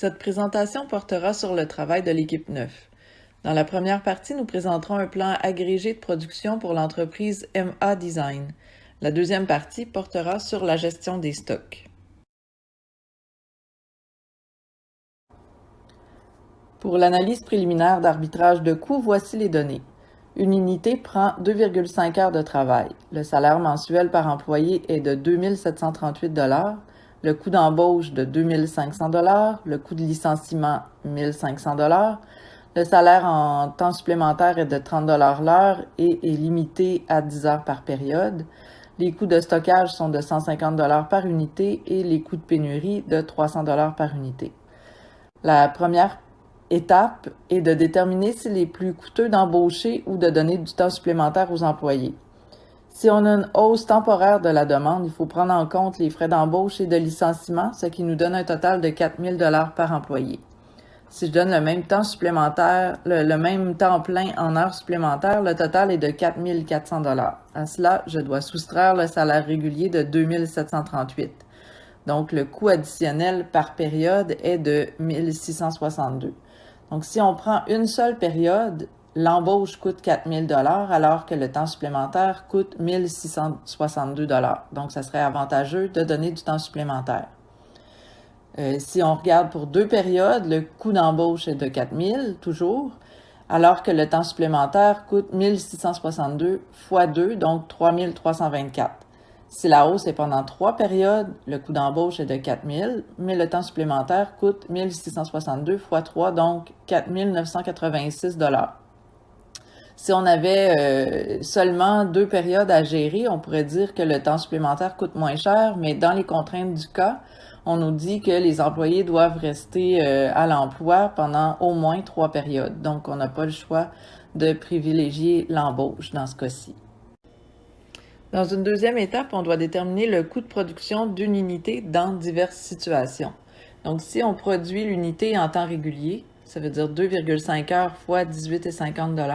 Cette présentation portera sur le travail de l'équipe 9. Dans la première partie, nous présenterons un plan agrégé de production pour l'entreprise MA Design. La deuxième partie portera sur la gestion des stocks. Pour l'analyse préliminaire d'arbitrage de coûts, voici les données. Une unité prend 2,5 heures de travail. Le salaire mensuel par employé est de 2 738 $, le coût d'embauche de 2 500 $, le coût de licenciement 1 500 $, le salaire en temps supplémentaire est de 30 $ l'heure et est limité à 10 heures par période. Les coûts de stockage sont de 150 $ par unité et les coûts de pénurie de 300 $ par unité. La première étape est de déterminer s'il est plus coûteux d'embaucher ou de donner du temps supplémentaire aux employés. Si on a une hausse temporaire de la demande, il faut prendre en compte les frais d'embauche et de licenciement, ce qui nous donne un total de 4 000 $ par employé. Si je donne le même temps supplémentaire, le même temps plein en heures supplémentaires, le total est de 4 400 $. À cela, je dois soustraire le salaire régulier de 2 738 $. Donc, le coût additionnel par période est de 1 662 $. Donc, si on prend une seule période, l'embauche coûte 4 000 $ alors que le temps supplémentaire coûte 1 662 $. Donc, ça serait avantageux de donner du temps supplémentaire. Si on regarde pour deux périodes, le coût d'embauche est de 4 000 toujours, alors que le temps supplémentaire coûte 1 662 fois 2, donc 3 324. Si la hausse est pendant 3 périodes, le coût d'embauche est de 4 000, mais le temps supplémentaire coûte 1 662 fois 3, donc 4 986 $. Si on avait seulement 2 périodes à gérer, on pourrait dire que le temps supplémentaire coûte moins cher, mais dans les contraintes du cas, on nous dit que les employés doivent rester à l'emploi pendant au moins 3 périodes. Donc, on n'a pas le choix de privilégier l'embauche dans ce cas-ci. Dans une deuxième étape, on doit déterminer le coût de production d'une unité dans diverses situations. Donc, si on produit l'unité en temps régulier, ça veut dire 2,5 heures fois 18,50 $,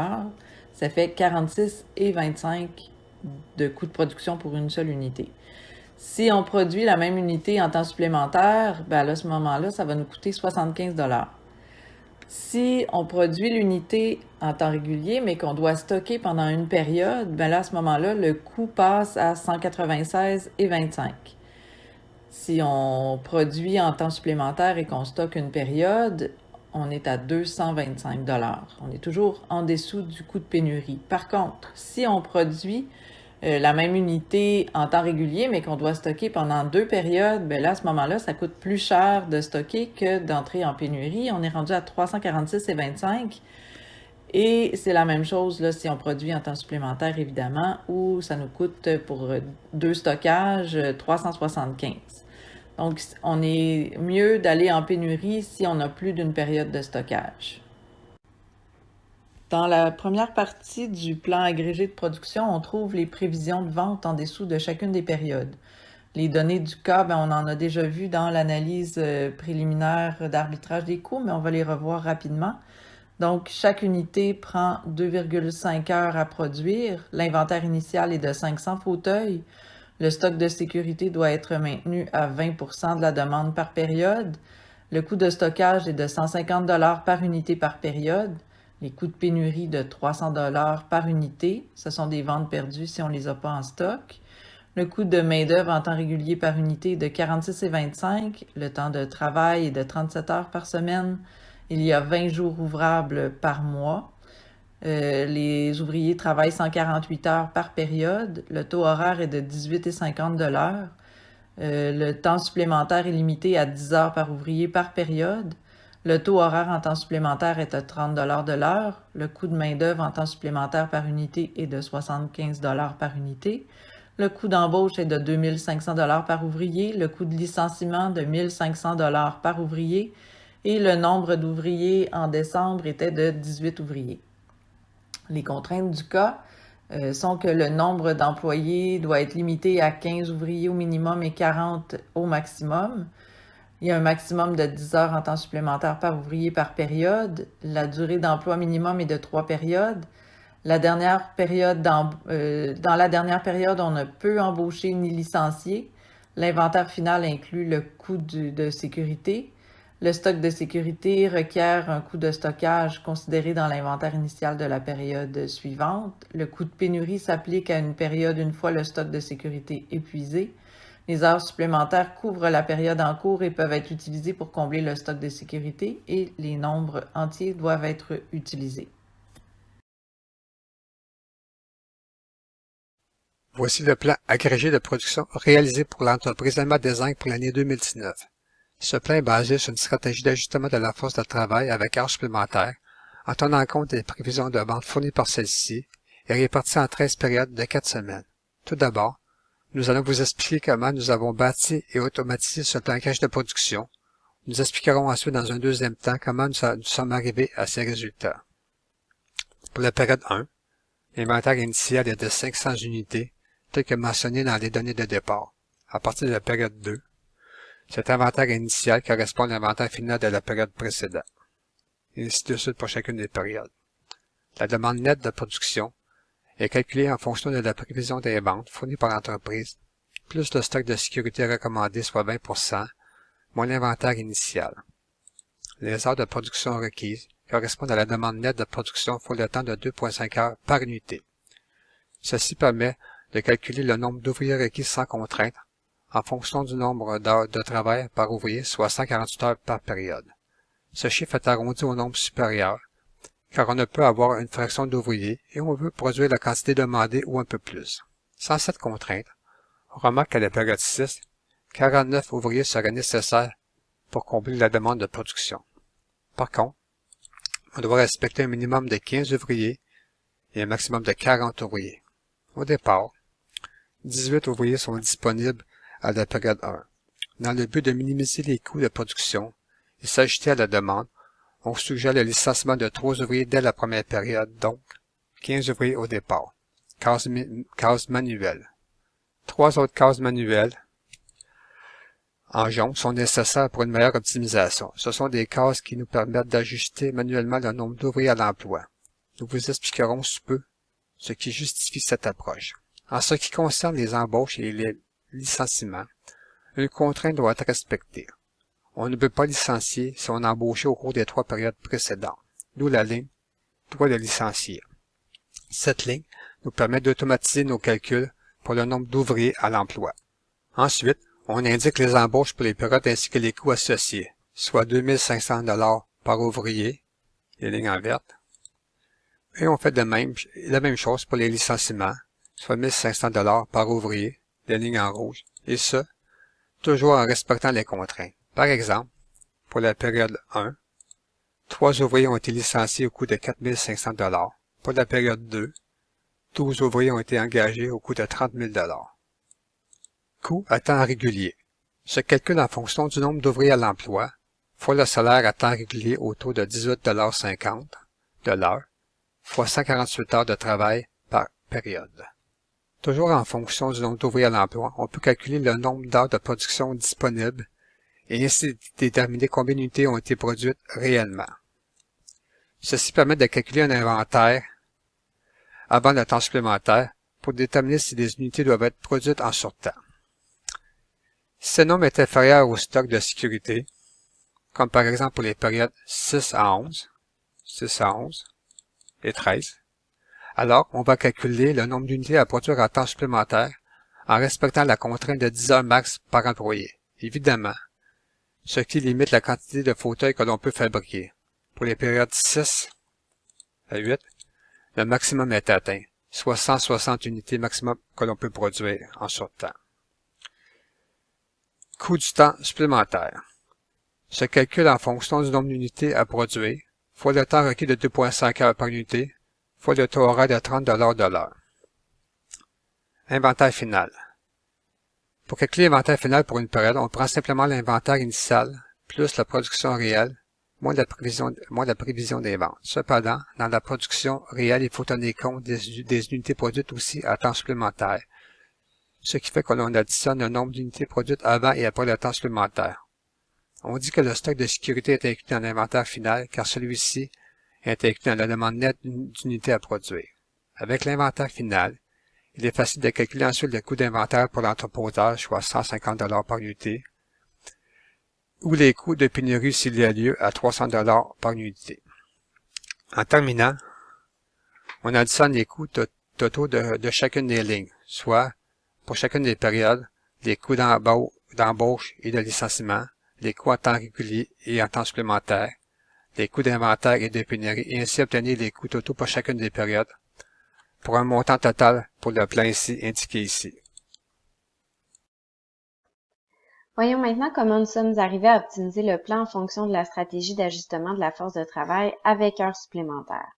ça fait 46,25 $ de coût de production pour une seule unité. Si on produit la même unité en temps supplémentaire, ben à ce moment-là, ça va nous coûter 75 $. Si on produit l'unité en temps régulier, mais qu'on doit stocker pendant une période, ben là, à ce moment-là, le coût passe à 196,25 $. Si on produit en temps supplémentaire et qu'on stocke une période, on est à 225 $. On est toujours en dessous du coût de pénurie. Par contre, si on produit la même unité en temps régulier, mais qu'on doit stocker pendant 2 périodes, bien là, à ce moment-là, ça coûte plus cher de stocker que d'entrer en pénurie. On est rendu à 346,25 $. Et c'est la même chose là, si on produit en temps supplémentaire, évidemment, où ça nous coûte pour 2 stockages 375 $. Donc, on est mieux d'aller en pénurie si on a plus d'une période de stockage. Dans la première partie du plan agrégé de production, on trouve les prévisions de vente en dessous de chacune des périodes. Les données du cas, on en a déjà vu dans l'analyse préliminaire d'arbitrage des coûts, mais on va les revoir rapidement. Donc, chaque unité prend 2,5 heures à produire. L'inventaire initial est de 500 fauteuils. Le stock de sécurité doit être maintenu à 20 % de la demande par période. Le coût de stockage est de 150 $ par unité par période. Les coûts de pénurie de 300 $ par unité. Ce sont des ventes perdues si on ne les a pas en stock. Le coût de main-d'œuvre en temps régulier par unité est de 46,25 $. Le temps de travail est de 37 heures par semaine. Il y a 20 jours ouvrables par mois. Les ouvriers travaillent 148 heures par période. Le taux horaire est de 18,50 $ de l'heure. Le temps supplémentaire est limité à 10 heures par ouvrier par période. Le taux horaire en temps supplémentaire est de 30 $ de l'heure. Le coût de main-d'œuvre en temps supplémentaire par unité est de 75 $ par unité. Le coût d'embauche est de 2 500 $ par ouvrier. Le coût de licenciement de 1 500 $ par ouvrier. Et le nombre d'ouvriers en décembre était de 18 ouvriers. Les contraintes du cas sont que le nombre d'employés doit être limité à 15 ouvriers au minimum et 40 au maximum. Il y a un maximum de 10 heures en temps supplémentaire par ouvrier par période. La durée d'emploi minimum est de 3 périodes. Dans la dernière période, on ne peut embaucher ni licencier. L'inventaire final inclut le coût de sécurité. Le stock de sécurité requiert un coût de stockage considéré dans l'inventaire initial de la période suivante. Le coût de pénurie s'applique à une période une fois le stock de sécurité épuisé. Les heures supplémentaires couvrent la période en cours et peuvent être utilisées pour combler le stock de sécurité et les nombres entiers doivent être utilisés. Voici le plan agrégé de production réalisé pour l'entreprise Alma Design pour l'année 2019. Ce plan est basé sur une stratégie d'ajustement de la force de travail avec heures supplémentaires, en tenant compte des prévisions de vente fournies par celle-ci et réparties en 13 périodes de 4 semaines. Tout d'abord, nous allons vous expliquer comment nous avons bâti et automatisé ce plan agrégé de production. Nous expliquerons ensuite dans un deuxième temps comment nous sommes arrivés à ces résultats. Pour la période 1, l'inventaire initial est de 500 unités, tel que mentionné dans les données de départ. À partir de la période 2, cet inventaire initial correspond à l'inventaire final de la période précédente, et ainsi de suite pour chacune des périodes. La demande nette de production est calculée en fonction de la prévision des ventes fournies par l'entreprise, plus le stock de sécurité recommandé, soit 20%, moins l'inventaire initial. Les heures de production requises correspondent à la demande nette de production pour le temps de 2,5 heures par unité. Ceci permet de calculer le nombre d'ouvriers requis sans contrainte en fonction du nombre d'heures de travail par ouvrier, soit 148 heures par période. Ce chiffre est arrondi au nombre supérieur, car on ne peut avoir une fraction d'ouvriers et on veut produire la quantité demandée ou un peu plus. Sans cette contrainte, on remarque qu'à la période 6, 49 ouvriers seraient nécessaires pour combler la demande de production. Par contre, on doit respecter un minimum de 15 ouvriers et un maximum de 40 ouvriers. Au départ, 18 ouvriers sont disponibles à la période 1. Dans le but de minimiser les coûts de production et s'ajuster à la demande, on suggère le licenciement de 3 ouvriers dès la première période, donc 15 ouvriers au départ. Cases manuelles. 3 autres cases manuelles en jaune sont nécessaires pour une meilleure optimisation. Ce sont des cases qui nous permettent d'ajuster manuellement le nombre d'ouvriers à l'emploi. Nous vous expliquerons sous peu ce qui justifie cette approche. En ce qui concerne les embauches et les licenciements, une contrainte doit être respectée. On ne peut pas licencier si on a embauché au cours des 3 périodes précédentes, d'où la ligne « Droit de licencier ». Cette ligne nous permet d'automatiser nos calculs pour le nombre d'ouvriers à l'emploi. Ensuite, on indique les embauches pour les périodes ainsi que les coûts associés, soit 2 500 $ par ouvrier, les lignes en verte, et on fait la même chose pour les licenciements, soit 1 500 $ par ouvrier, les lignes en rouge, et ce, toujours en respectant les contraintes. Par exemple, pour la période 1, 3 ouvriers ont été licenciés au coût de 4 500 $. Pour la période 2, 12 ouvriers ont été engagés au coût de 30 000 $. Coût à temps régulier. Se calcule en fonction du nombre d'ouvriers à l'emploi, fois le salaire à temps régulier au taux de 18,50 $ de l'heure, fois 148 heures de travail par période. Toujours en fonction du nombre d'ouvriers à l'emploi, on peut calculer le nombre d'heures de production disponibles et ainsi déterminer combien d'unités ont été produites réellement. Ceci permet de calculer un inventaire avant le temps supplémentaire pour déterminer si les unités doivent être produites en surtemps. Si ce nombre est inférieur au stock de sécurité, comme par exemple pour les périodes 6 à 11 et 13, alors on va calculer le nombre d'unités à produire en temps supplémentaire en respectant la contrainte de 10 heures max par employé, évidemment, ce qui limite la quantité de fauteuils que l'on peut fabriquer. Pour les périodes 6 à 8, le maximum est atteint, soit 160 unités maximum que l'on peut produire en surtemps. Coût du temps supplémentaire. Se calcule en fonction du nombre d'unités à produire, fois le temps requis de 2,5 heures par unité, fois le taux horaire de 30 $ de l'heure. Inventaire final. Pour calculer l'inventaire final pour une période, on prend simplement l'inventaire initial, plus la production réelle, moins la prévision des ventes. Cependant, dans la production réelle, il faut tenir compte des unités produites aussi à temps supplémentaire, ce qui fait que l'on additionne le nombre d'unités produites avant et après le temps supplémentaire. On dit que le stock de sécurité est inclus dans l'inventaire final, car celui-ci est inclus dans la demande nette d'unités à produire. Avec l'inventaire final, il est facile de calculer ensuite le coût d'inventaire pour l'entreposage, soit 150 $ par unité, ou les coûts de pénurie s'il y a lieu à 300 $ par unité. En terminant, on additionne les coûts totaux de chacune des lignes, soit, pour chacune des périodes, les coûts d'embauche et de licenciement, les coûts en temps régulier et en temps supplémentaire, les coûts d'inventaire et de pénurie, et ainsi obtenir les coûts totaux pour chacune des périodes, pour un montant total pour le plan ici indiqué ici. Voyons maintenant comment nous sommes arrivés à optimiser le plan en fonction de la stratégie d'ajustement de la force de travail avec heures supplémentaires.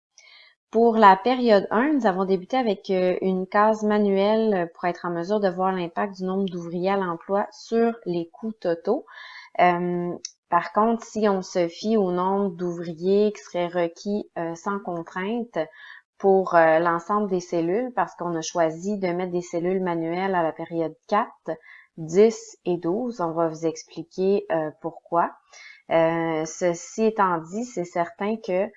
Pour la période 1, nous avons débuté avec une case manuelle pour être en mesure de voir l'impact du nombre d'ouvriers à l'emploi sur les coûts totaux. Par contre, si on se fie au nombre d'ouvriers qui seraient requis sans contrainte pour l'ensemble des cellules, parce qu'on a choisi de mettre des cellules manuelles à la période 4, 10 et 12, on va vous expliquer pourquoi. Ceci étant dit, c'est certain que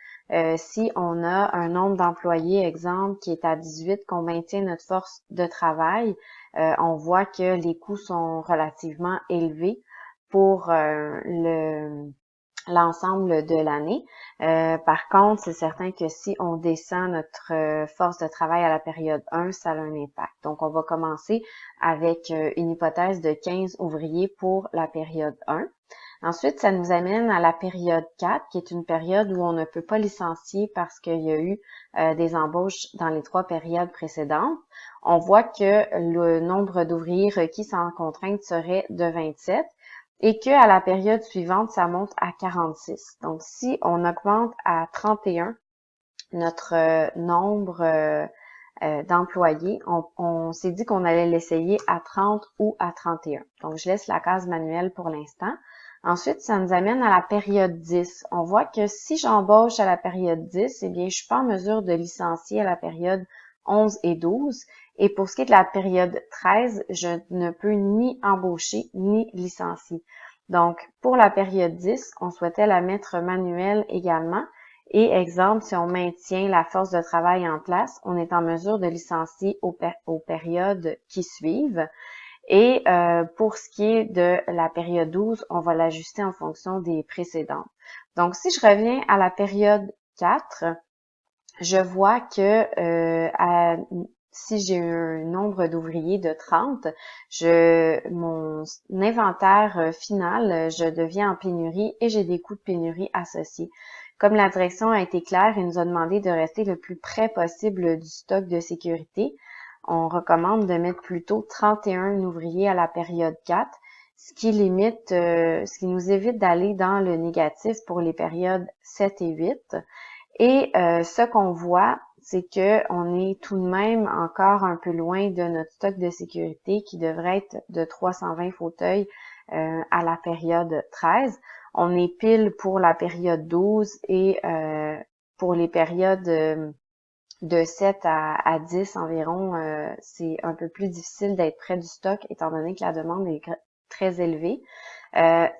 si on a un nombre d'employés, exemple, qui est à 18, qu'on maintient notre force de travail, on voit que les coûts sont relativement élevés pour l'ensemble de l'année. Par contre, c'est certain que si on descend notre force de travail à la période 1, ça a un impact. Donc, on va commencer avec une hypothèse de 15 ouvriers pour la période 1. Ensuite, ça nous amène à la période 4, qui est une période où on ne peut pas licencier parce qu'il y a eu des embauches dans les 3 périodes précédentes. On voit que le nombre d'ouvriers requis sans contrainte serait de 27 et qu'à la période suivante, ça monte à 46. Donc, si on augmente à 31 notre nombre d'employés, on s'est dit qu'on allait l'essayer à 30 ou à 31. Donc, je laisse la case manuelle pour l'instant. Ensuite, ça nous amène à la période 10. On voit que si j'embauche à la période 10, eh bien, je suis pas en mesure de licencier à la période 11 et 12. Et pour ce qui est de la période 13, je ne peux ni embaucher ni licencier. Donc, pour la période 10, on souhaitait la mettre manuelle également. Et exemple, si on maintient la force de travail en place, on est en mesure de licencier aux périodes qui suivent. Et pour ce qui est de la période 12, on va l'ajuster en fonction des précédentes. Donc, si je reviens à la période 4, je vois que si j'ai un nombre d'ouvriers de 30, mon inventaire final, je deviens en pénurie et j'ai des coûts de pénurie associés. Comme la direction a été claire, il nous a demandé de rester le plus près possible du stock de sécurité. On recommande de mettre plutôt 31 ouvriers à la période 4, ce qui nous évite d'aller dans le négatif pour les périodes 7 et 8. Et ce qu'on voit, c'est que on est tout de même encore un peu loin de notre stock de sécurité qui devrait être de 320 fauteuils à la période 13. On est pile pour la période 12 et pour les périodes de 7 à 10 environ, c'est un peu plus difficile d'être près du stock étant donné que la demande est très élevée.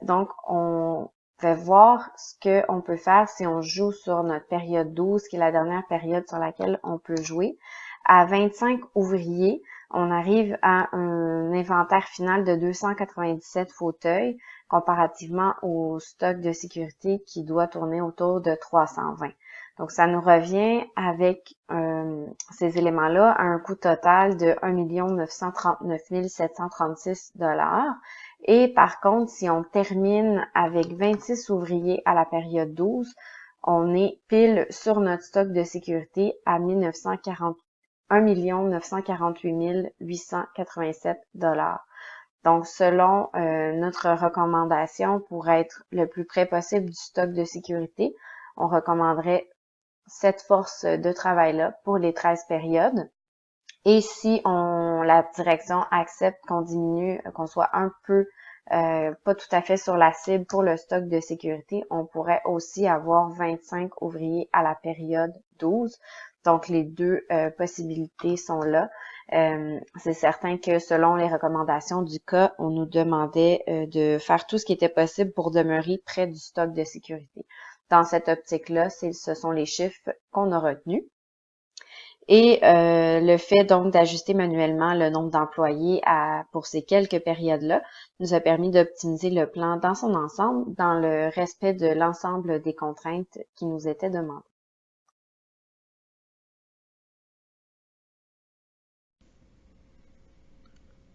Donc, on va voir ce qu'on peut faire si on joue sur notre période 12, qui est la dernière période sur laquelle on peut jouer. À 25 ouvriers, on arrive à un inventaire final de 297 fauteuils, comparativement au stock de sécurité qui doit tourner autour de 320. Donc, ça nous revient avec ces éléments-là à un coût total de 1 939 736 $. Et par contre, si on termine avec 26 ouvriers à la période 12, on est pile sur notre stock de sécurité à 1 948 887 $. Donc, selon notre recommandation pour être le plus près possible du stock de sécurité, on recommanderait cette force de travail-là pour les 13 périodes. Et si la direction accepte qu'on diminue, qu'on soit un peu pas tout à fait sur la cible pour le stock de sécurité, on pourrait aussi avoir 25 ouvriers à la période 12. Donc, les deux possibilités sont là. C'est certain que selon les recommandations du cas, on nous demandait de faire tout ce qui était possible pour demeurer près du stock de sécurité. Dans cette optique-là, ce sont les chiffres qu'on a retenus. Et le fait donc d'ajuster manuellement le nombre d'employés pour ces quelques périodes-là nous a permis d'optimiser le plan dans son ensemble, dans le respect de l'ensemble des contraintes qui nous étaient demandées.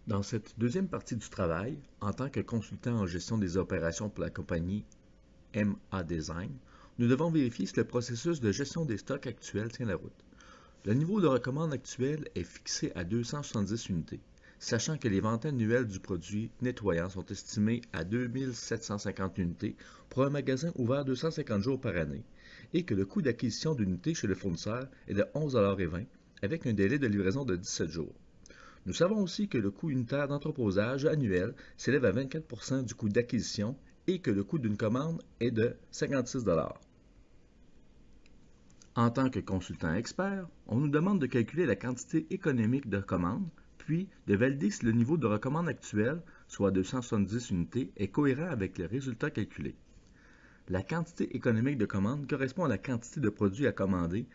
Dans cette deuxième partie du travail, en tant que consultant en gestion des opérations pour la compagnie MA Design, nous devons vérifier si le processus de gestion des stocks actuel tient la route. Le niveau de recommande actuel est fixé à 270 unités, sachant que les ventes annuelles du produit nettoyant sont estimées à 2750 unités pour un magasin ouvert 250 jours par année, et que le coût d'acquisition d'unités chez le fournisseur est de 11,20 $ avec un délai de livraison de 17 jours. Nous savons aussi que le coût unitaire d'entreposage annuel s'élève à 24 % du coût d'acquisition et que le coût d'une commande est de 56 $. En tant que consultant expert, on nous demande de calculer la quantité économique de commande, puis de valider si le niveau de recommande actuel, soit 270 unités, est cohérent avec le résultat calculé. La quantité économique de commande correspond à la quantité de produits à commander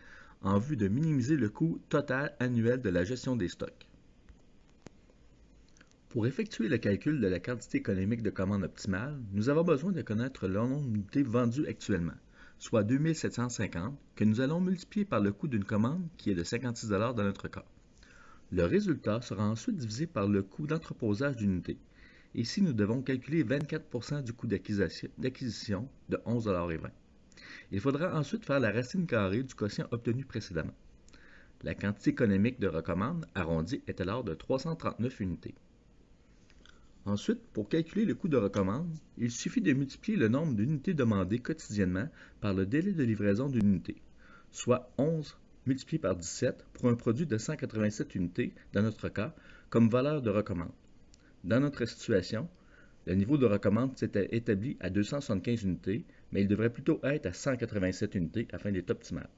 en vue de minimiser le coût total annuel de la gestion des stocks. Pour effectuer le calcul de la quantité économique de commande optimale, nous avons besoin de connaître le nombre d'unités vendues actuellement, soit 2750, que nous allons multiplier par le coût d'une commande qui est de 56 $ dans notre cas. Le résultat sera ensuite divisé par le coût d'entreposage d'unités. Ici, nous devons calculer 24 % du coût d'acquisition de 11,20 $. Il faudra ensuite faire la racine carrée du quotient obtenu précédemment. La quantité économique de recommande arrondie est alors de 339 unités. Ensuite, pour calculer le coût de recommande, il suffit de multiplier le nombre d'unités demandées quotidiennement par le délai de livraison d'une unité, soit 11 multiplié par 17 pour un produit de 187 unités dans notre cas, comme valeur de recommande. Dans notre situation, le niveau de recommande s'était établi à 275 unités, mais il devrait plutôt être à 187 unités afin d'être optimal.